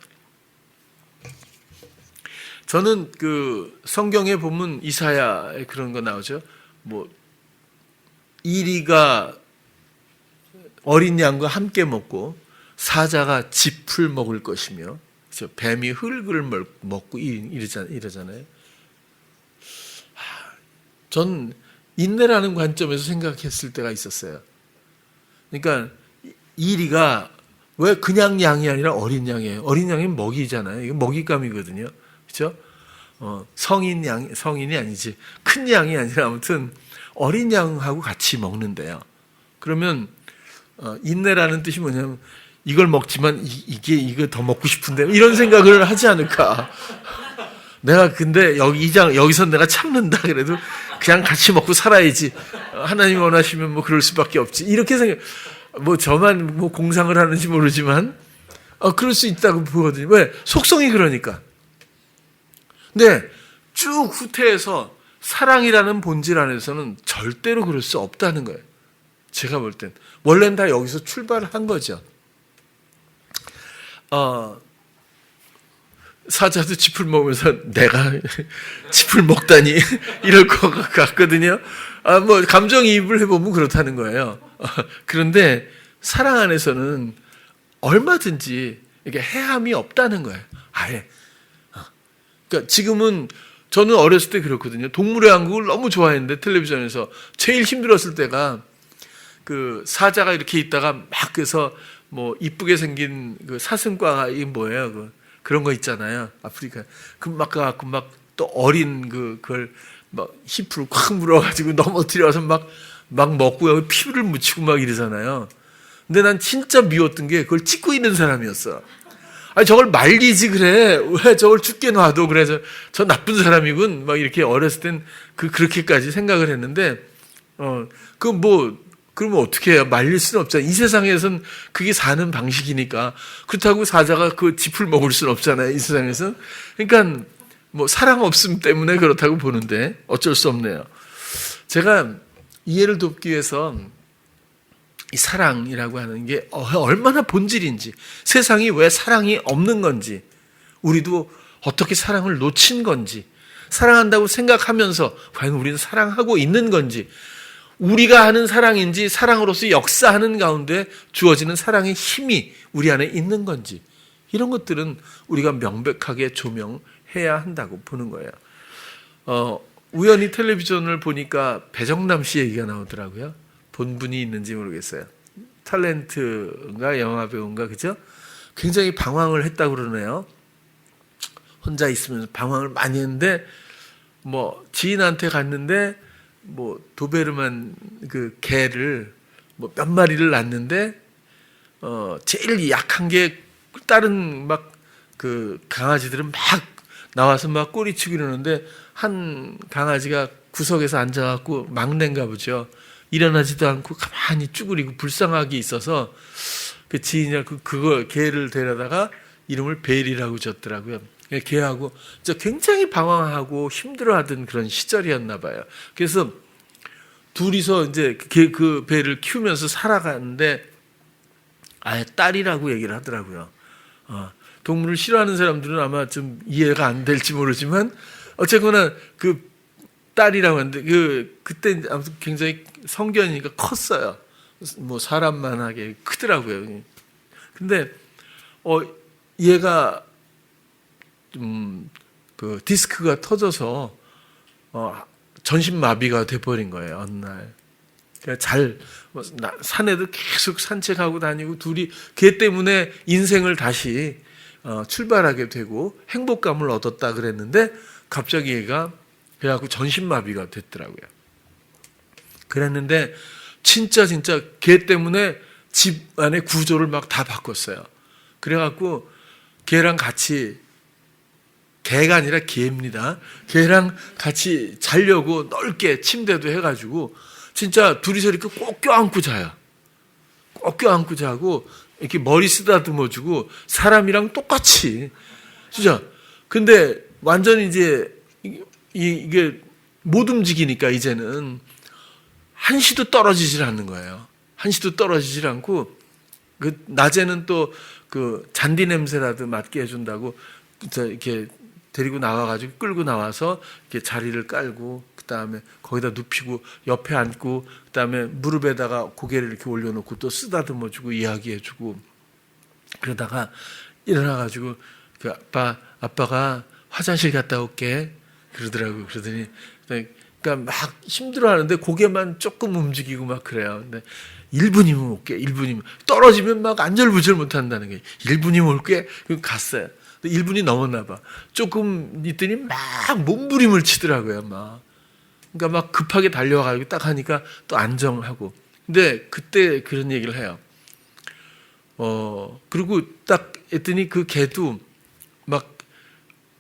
저는 그 성경에 보면 이사야에 그런 거 나오죠. 이리가 어린 양과 함께 먹고 사자가 짚을 먹을 것이며, 그렇죠? 뱀이 흙을 먹고 이러잖아요. 전 인내라는 관점에서 생각했을 때가 있었어요. 그러니까 이리가 왜 그냥 양이 아니라 어린 양이에요. 어린 양이 먹이잖아요. 이거 먹잇감이거든요. 그렇죠? 성인이 아니지. 큰 양이 아니라 아무튼 어린 양하고 같이 먹는데요. 그러면 인내라는 뜻이 뭐냐면 이걸 먹지만 이거 더 먹고 싶은데 이런 생각을 하지 않을까. 내가 근데 여기서 내가 참는다 그래도 그냥 같이 먹고 살아야지. 하나님이 원하시면 그럴 수밖에 없지. 이렇게 생각. 저만 공상을 하는지 모르지만 그럴 수 있다고 보거든요. 왜? 속성이 그러니까. 근데 쭉 후퇴해서 사랑이라는 본질 안에서는 절대로 그럴 수 없다는 거예요. 제가 볼 땐. 원래는 다 여기서 출발한 거죠. 사자도 짚을 먹으면서 내가 짚을 먹다니 이럴 것 같거든요. 감정이입을 해보면 그렇다는 거예요. 그런데 사랑 안에서는 얼마든지 이게 해함이 없다는 거예요. 아예. 그러니까 지금은 저는 어렸을 때 그렇거든요. 동물의 왕국을 너무 좋아했는데 텔레비전에서 제일 힘들었을 때가 그 사자가 이렇게 있다가 막 그래서 이쁘게 생긴 그 사슴과가 이게 뭐예요? 그런 거 있잖아요. 아프리카. 막 가갖고 막 또 어린 그걸 막 힙으로 콱 물어가지고 넘어뜨려서 막 먹고 피를 묻히고 막 이러잖아요. 근데 난 진짜 미웠던 게 그걸 찍고 있는 사람이었어. 아니 저걸 말리지 그래. 왜 저걸 죽게 놔둬. 그래서 저 나쁜 사람이군. 막 이렇게 어렸을 땐 그렇게까지 생각을 했는데 그러면 어떻게 해요? 말릴 수는 없잖아요. 이 세상에선 그게 사는 방식이니까. 그렇다고 사자가 그 짚을 먹을 수는 없잖아요. 이 세상에서는. 그러니까 사랑 없음 때문에 그렇다고 보는데 어쩔 수 없네요. 제가 이해를 돕기 위해서 이 사랑이라고 하는 게 얼마나 본질인지, 세상이 왜 사랑이 없는 건지, 우리도 어떻게 사랑을 놓친 건지, 사랑한다고 생각하면서 과연 우리는 사랑하고 있는 건지, 우리가 하는 사랑인지 사랑으로서 역사하는 가운데 주어지는 사랑의 힘이 우리 안에 있는 건지, 이런 것들은 우리가 명백하게 조명해야 한다고 보는 거예요. 우연히 텔레비전을 보니까 배정남 씨 얘기가 나오더라고요. 본 분이 있는지 모르겠어요. 탤런트인가 영화배우인가 그죠? 굉장히 방황을 했다고 그러네요. 혼자 있으면서 방황을 많이 했는데 지인한테 갔는데 도베르만 그 개를 몇 마리를 낳는데 제일 약한 게 다른 그 강아지들은 막 나와서 막 꼬리치고 이러는데 한 강아지가 구석에서 앉아갖고 막내인가 보죠. 일어나지도 않고 가만히 쭈그리고 불쌍하게 있어서 그 지인이 그거 개를 데려다가 이름을 벨이라고 줬더라고요. 개하고 굉장히 방황하고 힘들어하던 그런 시절이었나 봐요. 그래서 둘이서 이제 그 벨을 키우면서 살아가는데 아예 딸이라고 얘기를 하더라고요. 동물을 싫어하는 사람들은 아마 좀 이해가 안 될지 모르지만 어쨌거나 그 딸이라고 하는데 그때 아무튼 굉장히 성견이니까 컸어요. 뭐 사람만하게 크더라고요. 근데 얘가 그 디스크가 터져서 전신마비가 돼버린 거예요. 어느 날. 산에도 계속 산책하고 다니고 둘이 걔 때문에 인생을 다시 출발하게 되고 행복감을 얻었다 그랬는데 갑자기 얘가 그래갖고 전신마비가 됐더라고요. 그랬는데 진짜 걔 때문에 집 안에 구조를 막 다 바꿨어요. 그래갖고 걔랑 같이 개가 아니라 개입니다. 걔랑 같이 자려고 넓게 침대도 해가지고 진짜 둘이서 이렇게 꼭 껴안고 자요. 꼭 껴안고 자고 이렇게 머리 쓰다듬어주고 사람이랑 똑같이 진짜. 근데 완전히 이제 이게 못 움직이니까 이제는 한시도 떨어지질 않는 거예요. 한시도 떨어지질 않고 그 낮에는 또 그 잔디 냄새라도 맡게 해준다고 이렇게 데리고 나와가지고 끌고 나와서 이렇게 자리를 깔고 그 다음에 거기다 눕히고 옆에 앉고 그 다음에 무릎에다가 고개를 이렇게 올려놓고 또 쓰다듬어주고 이야기해주고 그러다가 일어나가지고 그 아빠가 화장실 갔다 올게 그러더라고요. 그러더니 그러니까 막 힘들어하는데 고개만 조금 움직이고 막 그래요. 근데 1분이면 올게. 1분이면 떨어지면 막 안절부절 못한다는 거예요. 1분이면 올게. 그리고 갔어요. 1분이 넘었나 봐. 조금 있더니 막 몸부림을 치더라고요. 그러니까 막 급하게 달려와가지고 딱 하니까 또 안정하고. 근데 그때 그런 얘기를 해요. 그리고 딱 했더니 그 개도 막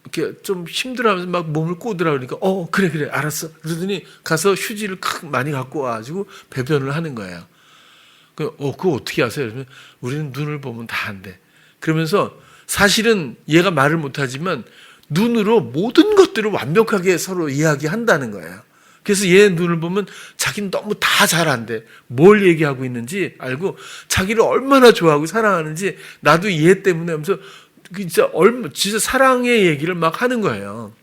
이렇게 좀 힘들어하면서 막 몸을 꼬드라 그러니까 그래 알았어. 그러더니 가서 휴지를 많이 갖고 와가지고 배변을 하는 거예요. 그거 어떻게 하세요? 그러면 우리는 눈을 보면 다 한대. 그러면서 사실은 얘가 말을 못하지만 눈으로 모든 것들을 완벽하게 서로 이야기한다는 거예요. 그래서 얘 눈을 보면 자기는 너무 다 잘 안돼. 뭘 얘기하고 있는지 알고 자기를 얼마나 좋아하고 사랑하는지 나도 얘 때문에 하면서 진짜 사랑의 얘기를 막 하는 거예요.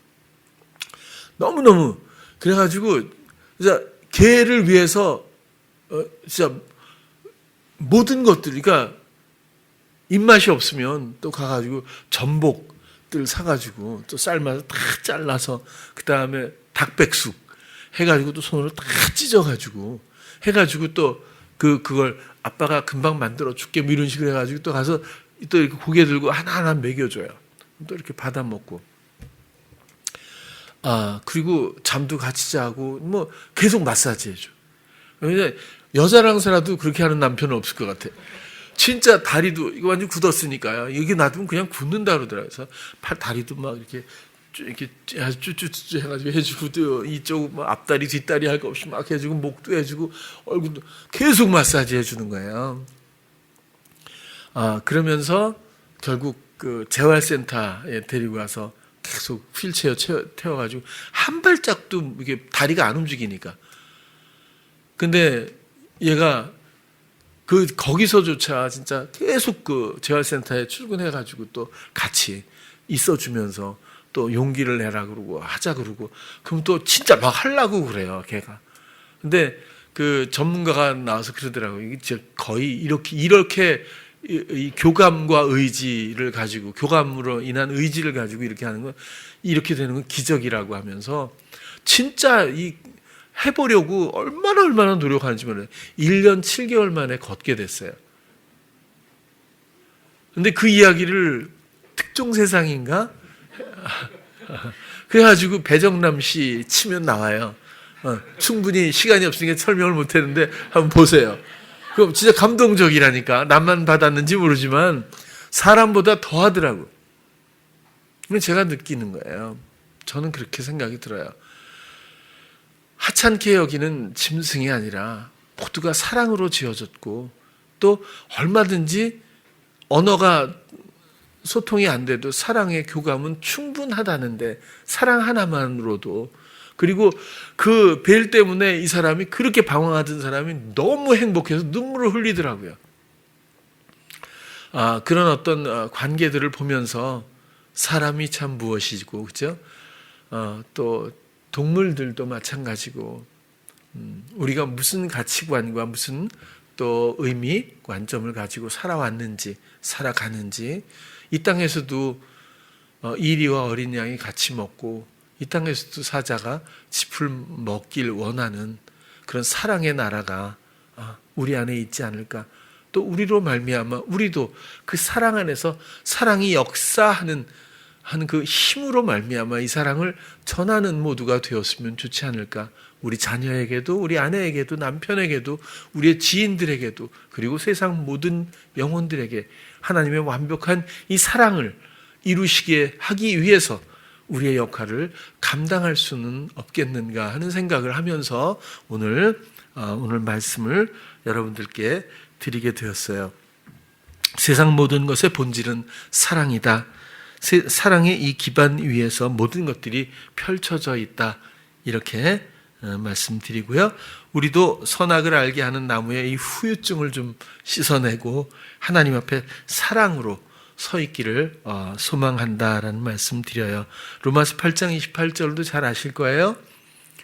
너무너무. 그래가지고 진짜 걔를 위해서 진짜 모든 것들, 그러니까 입맛이 없으면 또 가가지고 전복들 사가지고 또 삶아서 다 잘라서 그 다음에 닭백숙 해가지고 또 손으로 다 찢어가지고 해가지고 또 그걸 아빠가 금방 만들어 줄게 뭐 이런 식으로 해가지고 또 가서 또 이렇게 고개 들고 하나하나 먹여줘요. 또 이렇게 받아 먹고. 그리고 잠도 같이 자고 뭐 계속 마사지 해줘. 근데 여자랑서라도 그렇게 하는 남편은 없을 것 같아. 진짜 다리도 이거 완전 굳었으니까요. 여기 놔두면 그냥 굳는다 그러더라고요. 그래서 다리도 막 이렇게 쭈쭈쭈 해가지고 해주고 또 이쪽 뭐 앞다리 뒷다리 할 거 없이 막 해주고 목도 해주고 얼굴도 계속 마사지 해주는 거예요. 그러면서 결국 그 재활센터에 데리고 가서 계속 휠체어 태워가지고 한 발짝도 이게 다리가 안 움직이니까. 근데 얘가 거기서조차 진짜 계속 그 재활센터에 출근해가지고 또 같이 있어주면서 또 용기를 내라 그러고 하자 그러고 그럼 또 진짜 막 하려고 그래요, 걔가. 근데 그 전문가가 나와서 그러더라고요. 이게 거의 이렇게 이 교감과 의지를 가지고 교감으로 인한 의지를 가지고 이렇게 하는 건 이렇게 되는 건 기적이라고 하면서 진짜 해보려고 얼마나 노력하는지 몰라요. 1년 7개월 만에 걷게 됐어요. 근데 그 이야기를 특종세상인가? 그래가지고 배정남 씨 치면 나와요. 충분히 시간이 없으니까 설명을 못했는데 한번 보세요. 그럼 진짜 감동적이라니까. 나만 받았는지 모르지만 사람보다 더 하더라고. 제가 느끼는 거예요. 저는 그렇게 생각이 들어요. 하찮게 여기는 짐승이 아니라 모두가 사랑으로 지어졌고 또 얼마든지 언어가 소통이 안 돼도 사랑의 교감은 충분하다는데 사랑 하나만으로도 그리고 그 벨 때문에 이 사람이 그렇게 방황하던 사람이 너무 행복해서 눈물을 흘리더라고요. 그런 어떤 관계들을 보면서 사람이 참 무엇이고 그죠? 또 동물들도 마찬가지고 우리가 무슨 가치관과 무슨 또 의미, 관점을 가지고 살아왔는지, 살아가는지, 이 땅에서도 이리와 어린 양이 같이 먹고 이 땅에서도 사자가 짚을 먹길 원하는 그런 사랑의 나라가 우리 안에 있지 않을까. 또 우리로 말미암아 우리도 그 사랑 안에서 사랑이 역사하는 그 힘으로 말미암아 이 사랑을 전하는 모두가 되었으면 좋지 않을까. 우리 자녀에게도, 우리 아내에게도, 남편에게도, 우리의 지인들에게도, 그리고 세상 모든 영혼들에게 하나님의 완벽한 이 사랑을 이루시게 하기 위해서 우리의 역할을 감당할 수는 없겠는가 하는 생각을 하면서 오늘 말씀을 여러분들께 드리게 되었어요. 세상 모든 것의 본질은 사랑이다. 사랑의 이 기반 위에서 모든 것들이 펼쳐져 있다. 이렇게 말씀드리고요. 우리도 선악을 알게 하는 나무의 이 후유증을 좀 씻어내고 하나님 앞에 사랑으로 서 있기를 소망한다라는 말씀 드려요. 로마서 8장 28절도 잘 아실 거예요.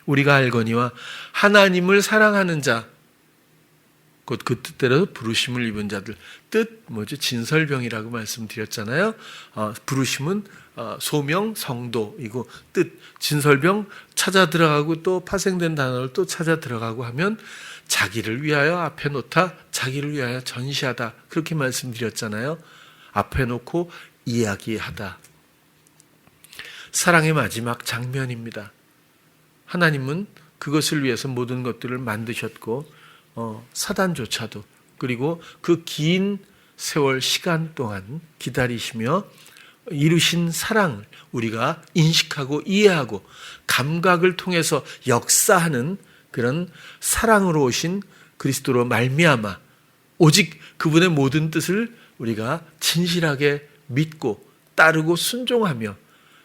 우리가 알거니와 하나님을 사랑하는 자, 곧 그 뜻대로 부르심을 입은 자들. 뜻 뭐죠? 진설병이라고 말씀드렸잖아요. 부르심은 소명, 성도이고 뜻, 진설병 찾아 들어가고 또 파생된 단어를 또 찾아 들어가고 하면 자기를 위하여 앞에 놓다, 자기를 위하여 전시하다. 그렇게 말씀드렸잖아요. 앞에 놓고 이야기하다. 사랑의 마지막 장면입니다. 하나님은 그것을 위해서 모든 것들을 만드셨고 사단조차도 그리고 그 긴 세월 시간 동안 기다리시며 이루신 사랑을 우리가 인식하고 이해하고 감각을 통해서 역사하는 그런 사랑으로 오신 그리스도로 말미암아 오직 그분의 모든 뜻을 우리가 진실하게 믿고 따르고 순종하며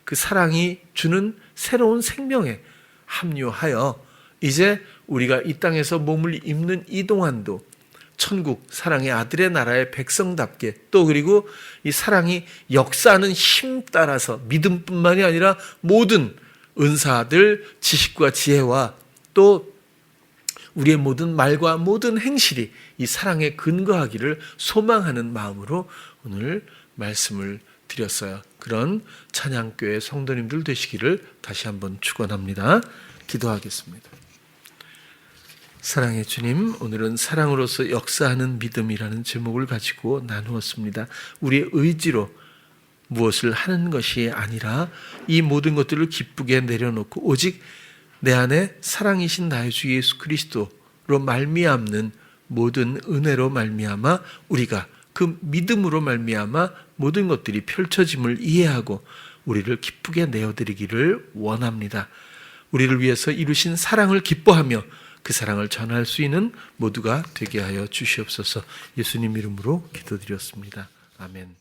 그 사랑이 주는 새로운 생명에 합류하여 이제 우리가 이 땅에서 몸을 입는 이 동안도 천국 사랑의 아들의 나라의 백성답게 또 그리고 이 사랑이 역사하는 힘 따라서 믿음뿐만이 아니라 모든 은사들 지식과 지혜와 또 우리의 모든 말과 모든 행실이 이 사랑에 근거하기를 소망하는 마음으로 오늘 말씀을 드렸어요. 그런 찬양교회 성도님들 되시기를 다시 한번 축원합니다. 기도하겠습니다. 사랑의 주님, 오늘은 사랑으로서 역사하는 믿음이라는 제목을 가지고 나누었습니다. 우리의 의지로 무엇을 하는 것이 아니라 이 모든 것들을 기쁘게 내려놓고 오직 내 안에 사랑이신 나의 주 예수 그리스도로 말미암는 모든 은혜로 말미암아 우리가 그 믿음으로 말미암아 모든 것들이 펼쳐짐을 이해하고 우리를 기쁘게 내어드리기를 원합니다. 우리를 위해서 이루신 사랑을 기뻐하며 그 사랑을 전할 수 있는 모두가 되게 하여 주시옵소서. 예수님 이름으로 기도드렸습니다. 아멘.